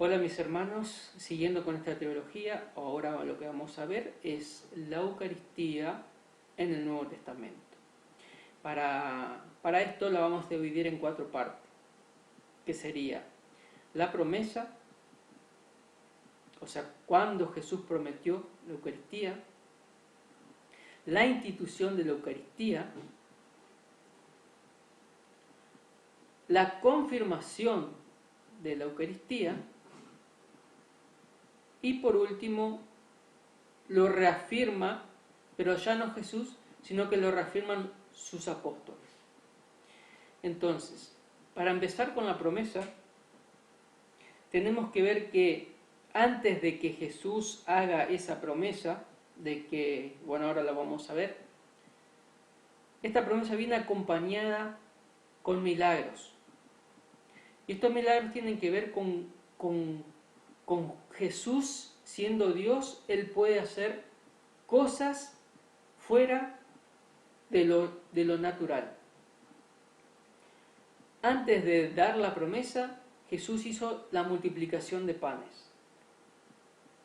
Hola mis hermanos, siguiendo con esta teología, ahora lo que vamos a ver es la Eucaristía en el Nuevo Testamento. Para esto la vamos a dividir en 4 partes, que sería la promesa, o sea, cuando Jesús prometió la Eucaristía, la institución de la Eucaristía, la confirmación de la Eucaristía y por último lo reafirma, pero ya no Jesús, sino que lo reafirman sus apóstoles. Entonces, para empezar con la promesa, tenemos que ver que antes de que Jesús haga esa promesa, de que, bueno, ahora la vamos a ver, esta promesa viene acompañada con milagros. Y estos milagros tienen que ver con Jesús siendo Dios. Él puede hacer cosas fuera de lo natural. Antes de dar la promesa, Jesús hizo la multiplicación de panes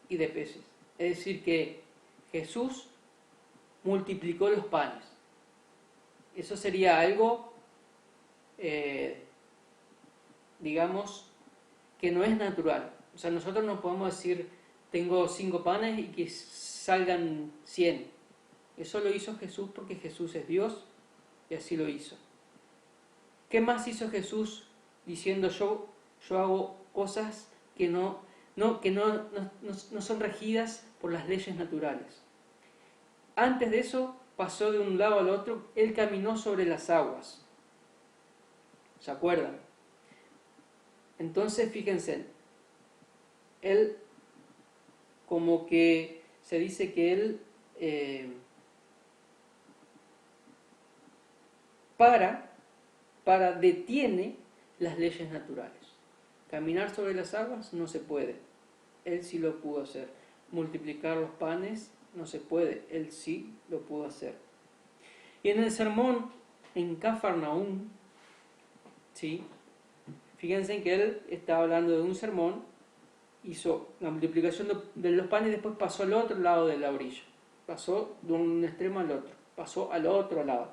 y de peces. Es decir, que Jesús multiplicó los panes. Eso sería algo, digamos, que no es natural. O sea, nosotros no podemos decir, tengo 5 panes y que salgan 100. Eso lo hizo Jesús porque Jesús es Dios y así lo hizo. ¿Qué más hizo Jesús diciendo yo hago cosas que no son regidas por las leyes naturales? Antes de eso pasó de un lado al otro, él caminó sobre las aguas. ¿Se acuerdan? Entonces fíjense, él como que se dice que él detiene las leyes naturales. Caminar sobre las aguas no se puede, él sí lo pudo hacer. Multiplicar los panes no se puede, él sí lo pudo hacer. Y en el sermón en Cafarnaúm, ¿sí? Fíjense que él está hablando de un sermón, hizo la multiplicación de los panes y después pasó al otro lado de la orilla. Pasó de un extremo al otro, pasó al otro lado.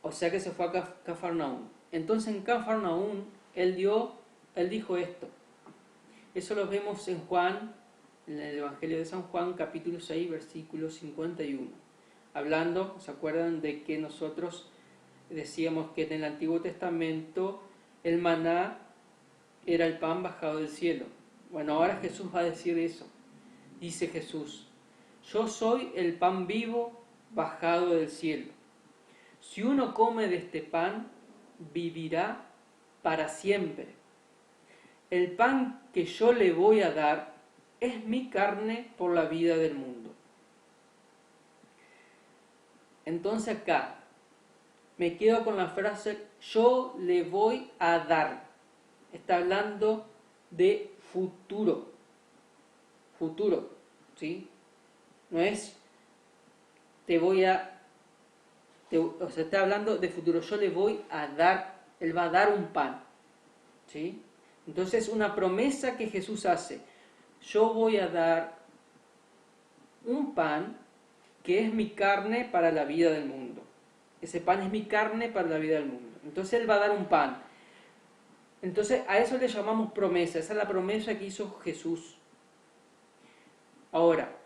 O sea que se fue a Cafarnaúm. Entonces en Cafarnaúm él dijo esto. Eso lo vemos en Juan, en el Evangelio de San Juan, capítulo 6, versículo 51. Hablando, ¿se acuerdan de que nosotros decíamos que en el Antiguo Testamento el maná era el pan bajado del cielo? Bueno, ahora Jesús va a decir eso. Dice Jesús, yo soy el pan vivo bajado del cielo. Si uno come de este pan, vivirá para siempre. El pan que yo le voy a dar es mi carne por la vida del mundo. Entonces acá me quedo con la frase yo le voy a dar. Está hablando de futuro. Futuro, ¿sí? No es o sea, está hablando de futuro. Yo le voy a dar, él va a dar un pan, ¿sí? Entonces, una promesa que Jesús hace. Yo voy a dar un pan que es mi carne para la vida del mundo. Ese pan es mi carne para la vida del mundo. Entonces, él va a dar un pan. Entonces, a eso le llamamos promesa. Esa es la promesa que hizo Jesús. Ahora,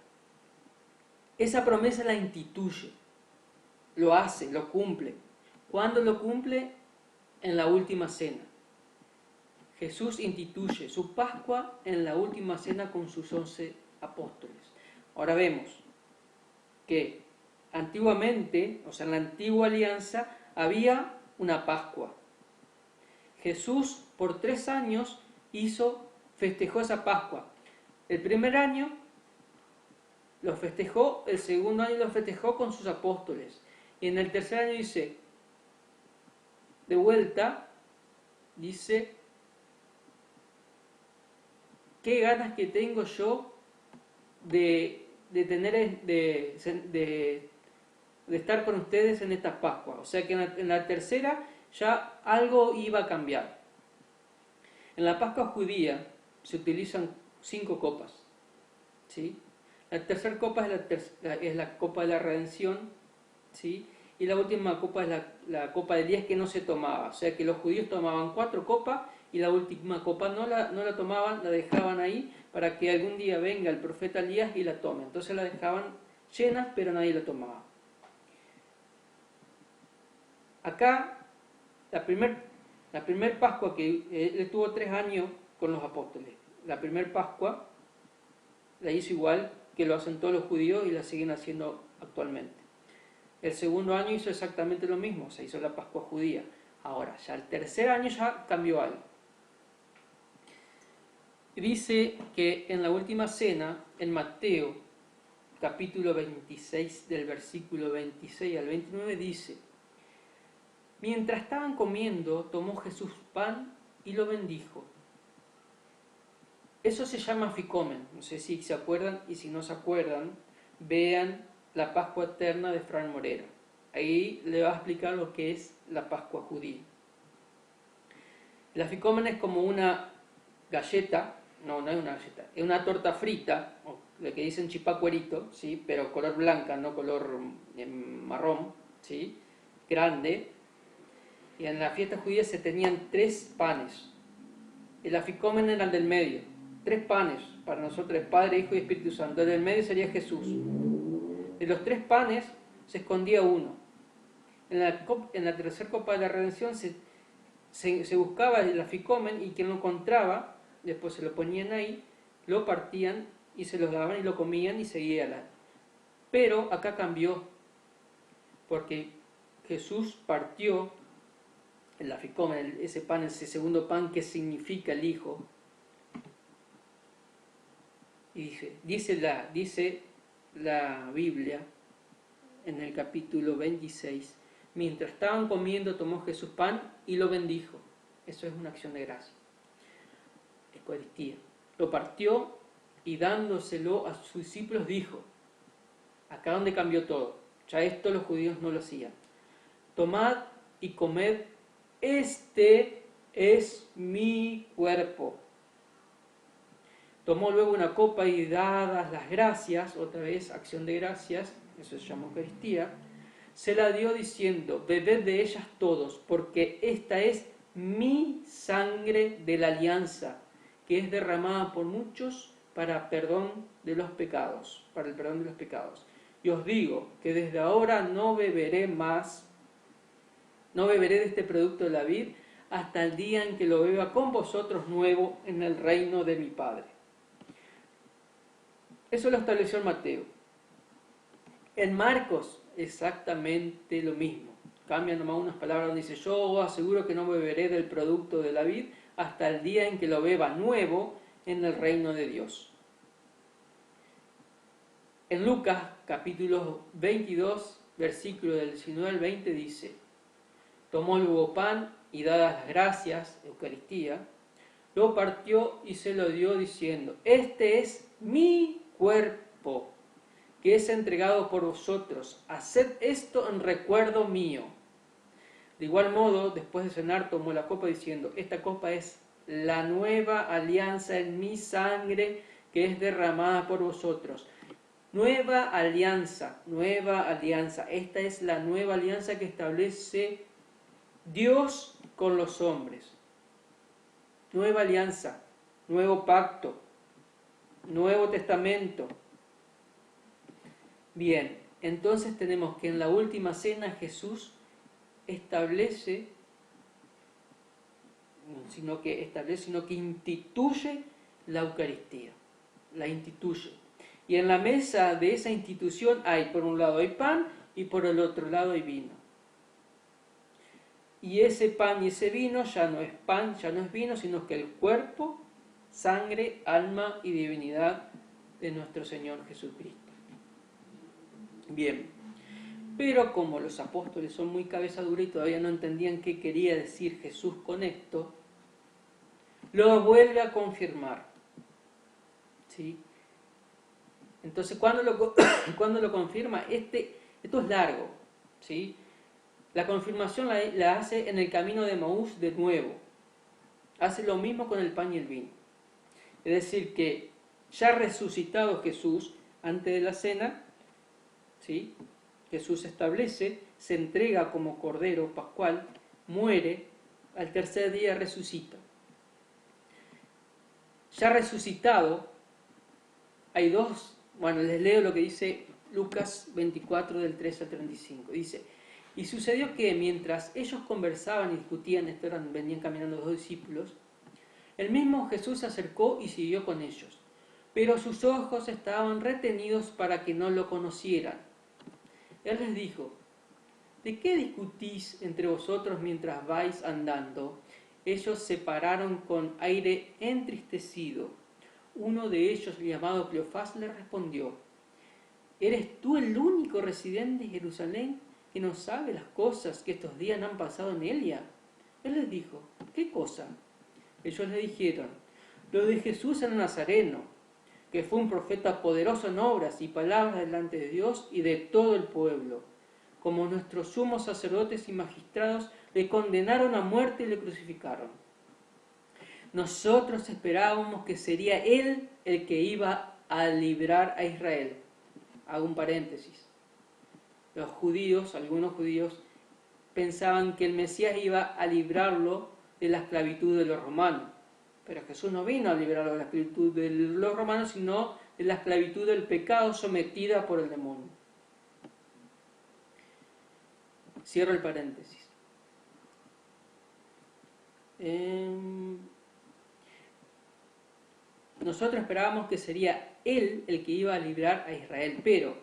esa promesa la instituye. Lo hace, lo cumple. ¿Cuándo lo cumple? En la última cena. Jesús instituye su Pascua en la última cena con sus 11 apóstoles. Ahora vemos que antiguamente, o sea, en la antigua alianza, había una Pascua. Jesús por 3 años festejó esa Pascua. El primer año lo festejó, el segundo año lo festejó con sus apóstoles. Y en el tercer año dice, de vuelta, dice, qué ganas que tengo yo de estar con ustedes en esta Pascua. O sea que en la tercera ya algo iba a cambiar. En la Pascua judía se utilizan 5 copas, ¿sí? La tercera copa es la copa de la redención, ¿sí? Y la última copa es la copa de Elías, que no se tomaba. O sea que los judíos tomaban 4 copas y la última copa no la tomaban, la dejaban ahí para que algún día venga el profeta Elías y la tome. Entonces la dejaban llena, pero nadie la tomaba. Acá, la primer Pascua, que él tuvo 3 años con los apóstoles. La primer Pascua la hizo igual que lo hacen todos los judíos y la siguen haciendo actualmente. El segundo año hizo exactamente lo mismo, se hizo la Pascua judía. Ahora, ya el tercer año ya cambió algo. Dice que en la última cena, en Mateo, capítulo 26, del versículo 26 al 29, dice: mientras estaban comiendo, tomó Jesús pan y lo bendijo. Eso se llama Ficomen. No sé si se acuerdan, y si no se acuerdan, vean la Pascua Eterna de Fran Morera. Ahí le va a explicar lo que es la Pascua judía. La Ficomen es como una galleta, no es una galleta, es una torta frita, lo que dicen chipacuerito, ¿sí? Pero color blanca, no color marrón, ¿sí? Grande. Y en la fiesta judía se tenían 3 panes. El aficomen era el del medio. 3 panes, para nosotros Padre, Hijo y Espíritu Santo. El del medio sería Jesús. De los 3 panes se escondía uno. En la tercera copa de la redención se buscaba el aficomen, y quien lo encontraba, después se lo ponían ahí, lo partían y se los daban y lo comían y seguía la. Pero acá cambió, porque Jesús partió el aficomen, ese pan, ese segundo pan que significa el Hijo. Y dice la Biblia en el capítulo 26, mientras estaban comiendo tomó Jesús pan y lo bendijo. Eso es una acción de gracia. Eucaristía. Lo partió y dándoselo a sus discípulos dijo: acá donde cambió todo. Ya esto los judíos no lo hacían. Tomad y comed, este es mi cuerpo. Tomó luego una copa y dadas las gracias, otra vez acción de gracias, eso se llama Eucaristía, se la dio diciendo: bebed de ellas todos, porque esta es mi sangre de la alianza, que es derramada por muchos para perdón de los pecados, para el perdón de los pecados. Y os digo que desde ahora no beberé de este producto de la vid, hasta el día en que lo beba con vosotros nuevo en el reino de mi Padre. Eso lo estableció en Mateo. En Marcos, exactamente lo mismo. Cambia nomás unas palabras donde dice: yo aseguro que no beberé del producto de la vid hasta el día en que lo beba nuevo en el reino de Dios. En Lucas, capítulo 22, versículo del 19 al 20, dice: tomó luego pan y dadas las gracias, Eucaristía, lo partió y se lo dio diciendo: este es mi cuerpo, que es entregado por vosotros. Haced esto en recuerdo mío. De igual modo, después de cenar, tomó la copa diciendo: esta copa es la nueva alianza en mi sangre, que es derramada por vosotros. Nueva alianza, nueva alianza. Esta es la nueva alianza que establece Dios con los hombres. Nueva alianza, nuevo pacto, nuevo testamento. Bien, entonces tenemos que en la última cena Jesús establece, sino que instituye la Eucaristía, la instituye. Y en la mesa de esa institución hay, por un lado hay pan y por el otro lado hay vino. Y ese pan y ese vino ya no es pan, ya no es vino, sino que el cuerpo, sangre, alma y divinidad de nuestro Señor Jesucristo. Bien, pero como los apóstoles son muy cabeza dura y todavía no entendían qué quería decir Jesús con esto, lo vuelve a confirmar. ¿Sí? Entonces, ¿cuándo lo confirma? Esto es largo, ¿sí? La confirmación la hace en el camino de Emaús de nuevo. hace lo mismo con el pan y el vino. Es decir, que ya resucitado Jesús, antes de la cena, ¿sí?, Jesús establece, se entrega como cordero pascual, muere, al tercer día resucita. Ya resucitado, hay dos, bueno, les leo lo que dice Lucas 24 del 3 al 35. Dice: y sucedió que mientras ellos conversaban y discutían, venían caminando los discípulos, el mismo Jesús se acercó y siguió con ellos, pero sus ojos estaban retenidos para que no lo conocieran. Él les dijo: ¿de qué discutís entre vosotros mientras vais andando? Ellos se pararon con aire entristecido. Uno de ellos, llamado Cleofás, le respondió: ¿eres tú el único residente de Jerusalén que no sabe las cosas que estos días han pasado en Elia? Él les dijo: ¿qué cosa? Ellos le dijeron: lo de Jesús el Nazareno, que fue un profeta poderoso en obras y palabras delante de Dios y de todo el pueblo. Como nuestros sumos sacerdotes y magistrados le condenaron a muerte y le crucificaron. Nosotros esperábamos que sería él el que iba a librar a Israel. Hago un paréntesis. Los judíos, algunos judíos, pensaban que el Mesías iba a librarlo de la esclavitud de los romanos. Pero Jesús no vino a librarlo de la esclavitud de los romanos, sino de la esclavitud del pecado sometida por el demonio. Cierro el paréntesis. Nosotros esperábamos que sería él el que iba a librar a Israel, pero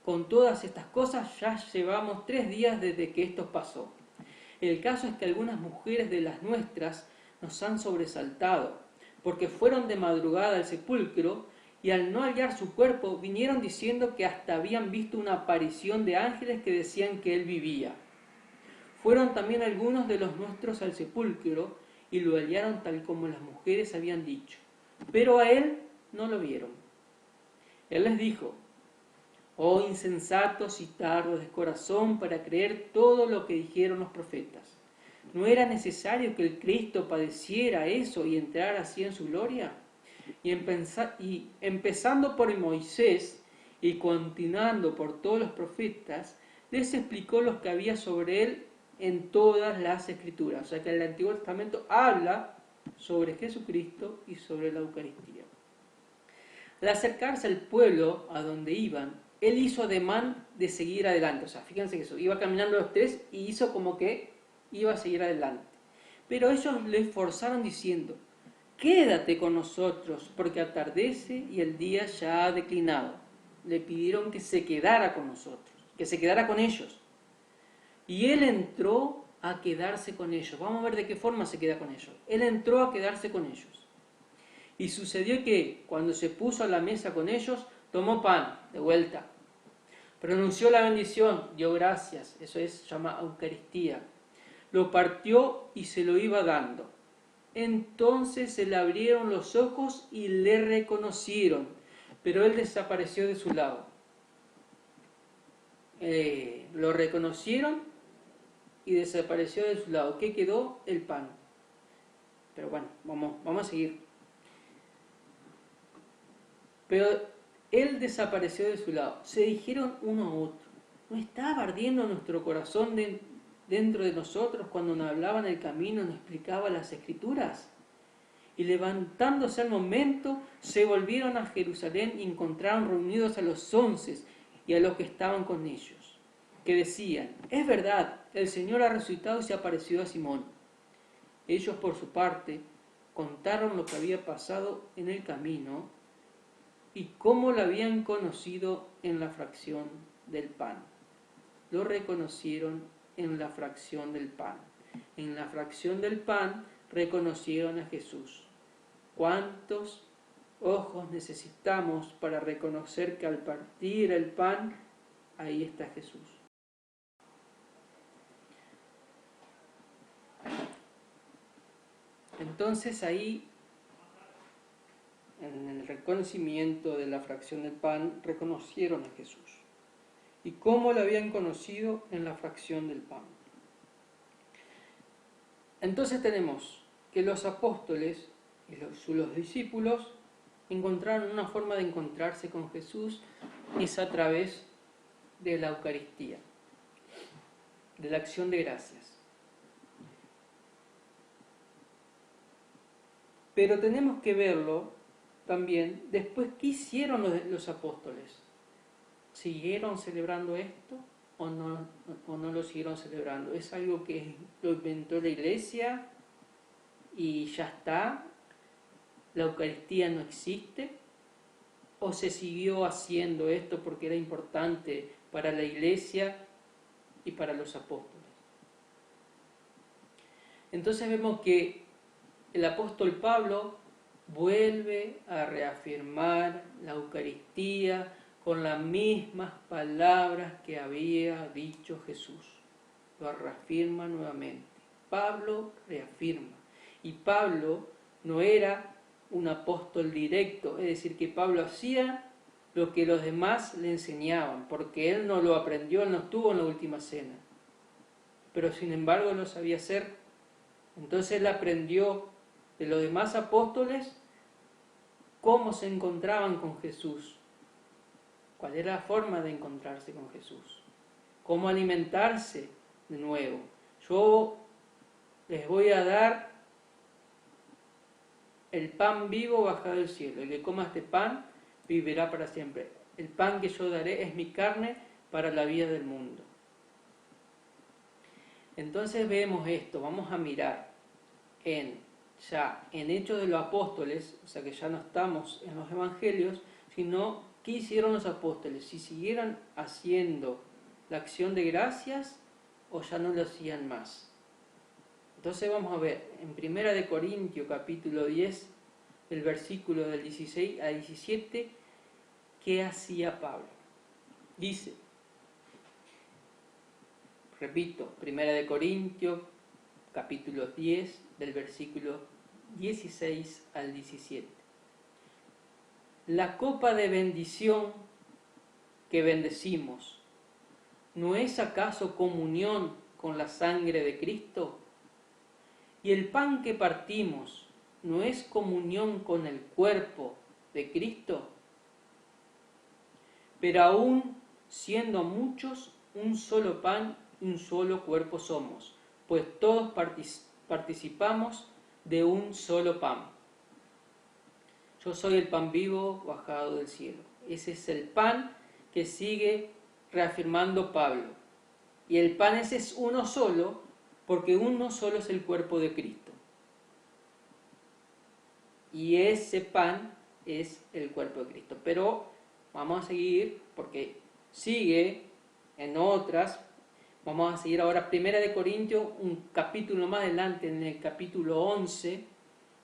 con todas estas cosas ya llevamos 3 días desde que esto pasó. El caso es que algunas mujeres de las nuestras nos han sobresaltado, porque fueron de madrugada al sepulcro y al no hallar su cuerpo vinieron diciendo que hasta habían visto una aparición de ángeles que decían que él vivía. Fueron también algunos de los nuestros al sepulcro y lo hallaron tal como las mujeres habían dicho, pero a él no lo vieron. Él les dijo: oh insensatos y tardos de corazón para creer todo lo que dijeron los profetas. ¿No era necesario que el Cristo padeciera eso y entrara así en su gloria? Y empezando por Moisés y continuando por todos los profetas, les explicó lo que había sobre él en todas las Escrituras. O sea que el Antiguo Testamento habla sobre Jesucristo y sobre la Eucaristía. Al acercarse al pueblo a donde iban, él hizo ademán de seguir adelante. O sea, fíjense que eso, iba caminando los tres y hizo como que iba a seguir adelante. Pero ellos le forzaron diciendo: quédate con nosotros, porque atardece y el día ya ha declinado. Le pidieron que se quedara con nosotros, que se quedara con ellos. Y él entró a quedarse con ellos. Vamos a ver de qué forma se queda con ellos. Él entró a quedarse con ellos. Y sucedió que, cuando se puso a la mesa con ellos, tomó pan, de vuelta. Pronunció la bendición, dio gracias, eso es, llama Eucaristía. Lo partió y se lo iba dando. Entonces se le abrieron los ojos y le reconocieron, pero él desapareció de su lado. Lo reconocieron y desapareció de su lado. ¿Qué quedó? El pan. Pero bueno, vamos a seguir. Pero él desapareció de su lado. Se dijeron uno a otro: ¿no estaba ardiendo nuestro corazón dentro de nosotros cuando nos hablaba en el camino y nos explicaba las Escrituras? Y levantándose al momento, se volvieron a Jerusalén y encontraron reunidos a los 11 y a los que estaban con ellos, que decían: es verdad, el Señor ha resucitado y se apareció a Simón. Ellos, por su parte, contaron lo que había pasado en el camino y cómo lo habían conocido en la fracción del pan. Lo reconocieron en la fracción del pan. En la fracción del pan reconocieron a Jesús. ¿Cuántos ojos necesitamos para reconocer que al partir el pan, ahí está Jesús? Entonces ahí, en el reconocimiento de la fracción del pan, reconocieron a Jesús. ¿Y cómo lo habían conocido? En la fracción del pan. Entonces tenemos que los apóstoles y los discípulos encontraron una forma de encontrarse con Jesús, es a través de la Eucaristía, de la acción de gracias. Pero tenemos que verlo también después qué hicieron los apóstoles. ¿Siguieron celebrando esto o no lo siguieron celebrando? ¿Es algo que lo inventó la Iglesia y ya está? ¿La Eucaristía no existe? ¿O se siguió haciendo esto porque era importante para la Iglesia y para los apóstoles? Entonces vemos que el apóstol Pablo vuelve a reafirmar la Eucaristía con las mismas palabras que había dicho Jesús. Lo reafirma nuevamente. Pablo reafirma. Y Pablo no era un apóstol directo, es decir, que Pablo hacía lo que los demás le enseñaban, porque él no lo aprendió, él no estuvo en la última cena, pero sin embargo lo sabía hacer. Entonces él aprendió de los demás apóstoles cómo se encontraban con Jesús, cuál era la forma de encontrarse con Jesús, cómo alimentarse de nuevo. Yo les voy a dar el pan vivo bajado del cielo. El que coma este pan vivirá para siempre. El pan que yo daré es mi carne para la vida del mundo. Entonces vemos esto, vamos a mirar en Hechos de los Apóstoles, o sea que ya no estamos en los Evangelios, sino qué hicieron los apóstoles, si siguieron haciendo la acción de gracias o ya no lo hacían más. Entonces vamos a ver, en 1 Corintios capítulo 10, el versículo del 16 a 17, ¿qué hacía Pablo? Dice, repito, 1 Corintios capítulo 10, del versículo 16 al 17. La copa de bendición que bendecimos, ¿no es acaso comunión con la sangre de Cristo? Y el pan que partimos, ¿no es comunión con el cuerpo de Cristo? Pero aún siendo muchos, un solo pan y un solo cuerpo somos, pues todos participamos de un solo pan. Yo soy el pan vivo bajado del cielo. Ese es el pan que sigue reafirmando Pablo. Y el pan ese es uno solo, porque uno solo es el cuerpo de Cristo. Y ese pan es el cuerpo de Cristo. Pero vamos a seguir, porque sigue en otras. Vamos a seguir ahora 1 Corintios, un capítulo más adelante, en el capítulo 11,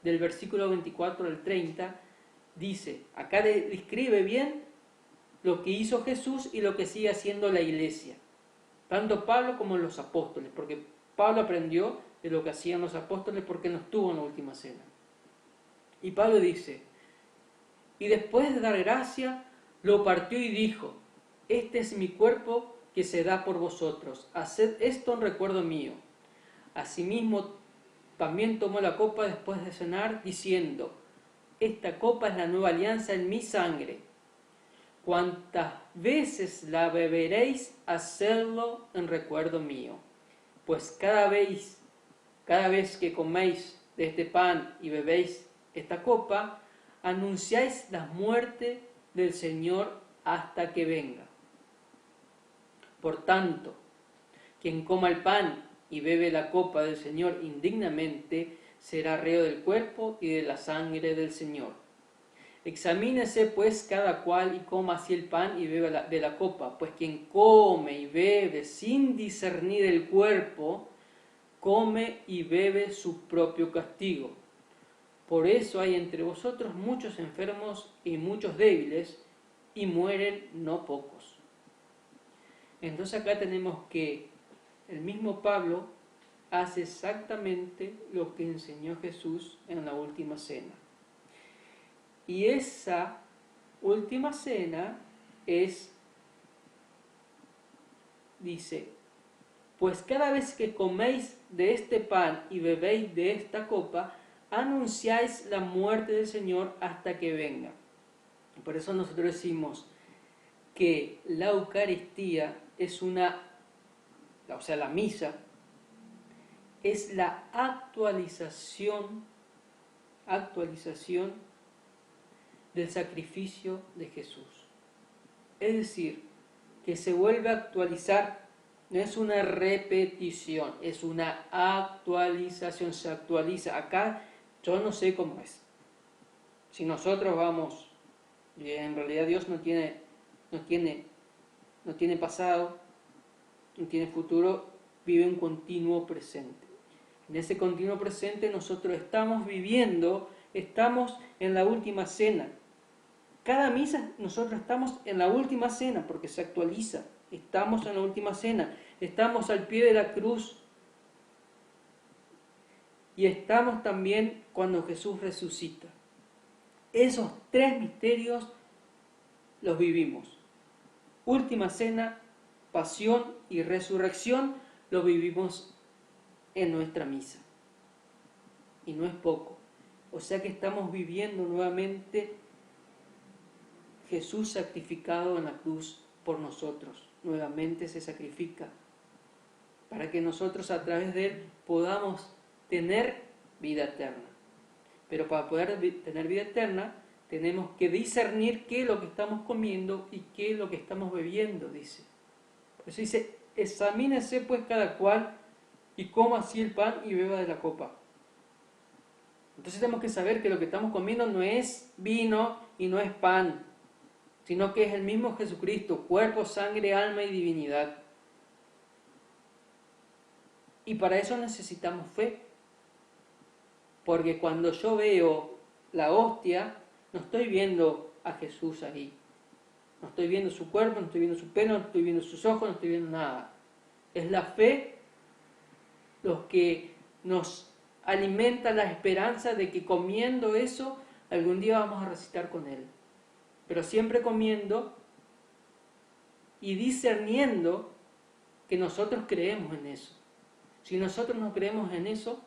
del versículo 24 al 30, dice, acá describe bien lo que hizo Jesús y lo que sigue haciendo la iglesia, tanto Pablo como los apóstoles, porque Pablo aprendió de lo que hacían los apóstoles porque no estuvo en la última cena. Y Pablo dice, y después de dar gracia, lo partió y dijo, este es mi cuerpo que se da por vosotros, haced esto en recuerdo mío. Asimismo, también tomó la copa después de cenar, diciendo, esta copa es la nueva alianza en mi sangre. Cuantas veces la beberéis, hacedlo en recuerdo mío. Pues cada vez que coméis de este pan y bebéis esta copa, anunciáis la muerte del Señor hasta que venga. Por tanto, quien coma el pan y bebe la copa del Señor indignamente, será reo del cuerpo y de la sangre del Señor. Examínese pues cada cual y coma así el pan y beba de la copa, pues quien come y bebe sin discernir el cuerpo, come y bebe su propio castigo. Por eso hay entre vosotros muchos enfermos y muchos débiles, y mueren no pocos. Entonces acá tenemos que el mismo Pablo hace exactamente lo que enseñó Jesús en la última cena. Y esa última cena dice, pues cada vez que coméis de este pan y bebéis de esta copa, anunciáis la muerte del Señor hasta que venga. Por eso nosotros decimos que la Eucaristía es la misa es la actualización del sacrificio de Jesús. Es decir, que se vuelve a actualizar, no es una repetición, es una actualización, se actualiza. Acá yo no sé cómo es. Si nosotros vamos, en realidad Dios no tiene pasado, no tiene futuro, vive un continuo presente. En ese continuo presente nosotros estamos viviendo, estamos en la última cena. Cada misa nosotros estamos en la última cena porque se actualiza. Estamos en la última cena, estamos al pie de la cruz y estamos también cuando Jesús resucita. Esos tres misterios los vivimos. Última cena, pasión y resurrección los vivimos en nuestra misa. Y no es poco. O sea que estamos viviendo nuevamente Jesús sacrificado en la cruz por nosotros. Nuevamente se sacrifica para que nosotros a través de Él podamos tener vida eterna. Pero para poder tener vida eterna tenemos que discernir qué es lo que estamos comiendo y qué es lo que estamos bebiendo, dice. Por eso dice, examínese pues cada cual y coma así el pan y beba de la copa. Entonces tenemos que saber que lo que estamos comiendo no es vino y no es pan, sino que es el mismo Jesucristo, cuerpo, sangre, alma y divinidad. Y para eso necesitamos fe, porque cuando yo veo la hostia, no estoy viendo a Jesús ahí. No estoy viendo su cuerpo, no estoy viendo su pelo, no estoy viendo sus ojos, no estoy viendo nada. Es la fe los que nos alimenta la esperanza de que comiendo eso, algún día vamos a resucitar con Él. Pero siempre comiendo y discerniendo que nosotros creemos en eso. Si nosotros no creemos en eso,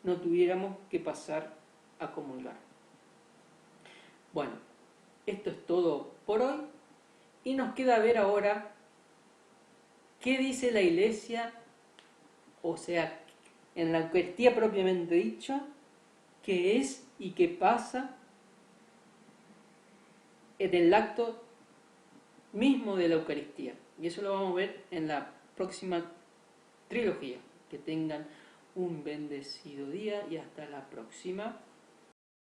no tuviéramos que pasar a comulgar. Bueno, esto es todo por hoy y nos queda ver ahora qué dice la Iglesia, o sea, en la Eucaristía propiamente dicha, qué es y qué pasa en el acto mismo de la Eucaristía. Y eso lo vamos a ver en la próxima trilogía. Que tengan un bendecido día y hasta la próxima.